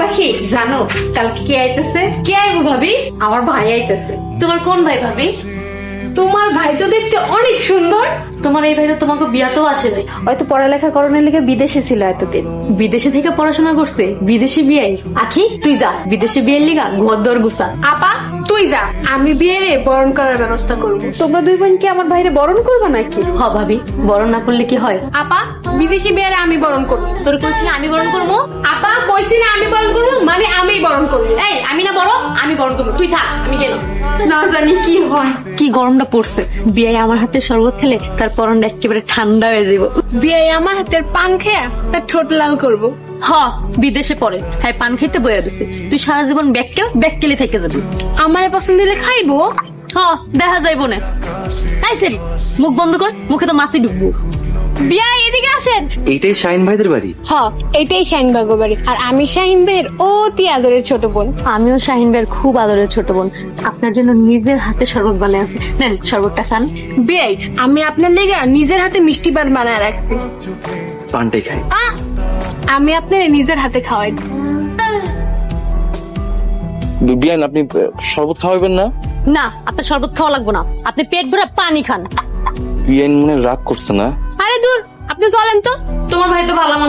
পাখি জানো কালকে কে আইতেছে? কে আইবো ভাবি? আমার ভাই আইতেছে। তোমার কোন ভাই ভাবি? তোমার ভাই তো দেখতে অনেক সুন্দর। তোমার এই ভাই তো তোমাকে বিয়াতেও আসে নাই। হয়তো পড়ালেখা করানোর লিগে বিদেশে ছিল এতদিন। বিদেশে থেকে পড়াশোনা করছে, বিদেশি বিয়াই। আখি তুই যা বিদেশি বিয়ের লিগা ঘর দর গুছা। আপা তুই যা, আমি বিয়েরে বরণ করার ব্যবস্থা করব। তোমরা দুই বোন কি আমার ভাইরে বরণ করবে নাকি? হ ভাবি, বরণ না করলে কি হয়? আপা বিদেশি বিয়েরে আমি বরণ করব। তোর কইছি না আমি বরণ করবো? আপা কইছি না আমি বরণ করব, মানে আমি বরণ করব। এই আমি না বড়, আমি বরণ করবো, তুই থাক, আমি গেলাম। না জানি কি হয়। কি গরমটা পড়ছে, বিয়ে আমার হাতে শরবত খেলে তার পরনটা একেবারে ঠান্ডা হয়ে যাব। বিয়ে আমার হাতের পান খেয়া তার ঠোঁট লাল করব। হ বিদেশে পড়ে, হ্যাঁ পান খাইতে বয়ে দিছে। তুই সারা জীবন ব্যাককেলি থেকে যাবি। আমারে পছন্দ হলে খাইবো। হ দেখা যাইব না। তাই সেরি মুখ বন্ধ কর, মুখে তো মাছি ঢুকবো। বিয়া এদিকে আসেন। এইটাই শাহিন ভাইদের বাড়ি? হ এটাই শাহিন বাগো বাড়ি, আর আমি শাহিন ভাইয়ের অতি আদরের ছোট বোন। আমিও শাহিন ভাইয়ের খুব আদরের ছোট বোন। আপনার জন্য নিজের হাতে শরবত বানিয়ে আছে, নেন শরবতটা খান। বিয়াই আমি আপনার লেগে নিজের হাতে মিষ্টি পান বানায় রাখছি। পানটাই খাই। আমি আপনার নিজের হাতে খাওয়াই। বিয়ান আপনি শরবত খাওয়াবেন না? না আপনার শরবত খাওয়া লাগবে না, আপনি পেট ভরে পানি খান। বিয়ান মনে রাগ করছে না? আরে দূর, আপনি চলেন তো। তোমার ভাই তো ভালো মানুষ।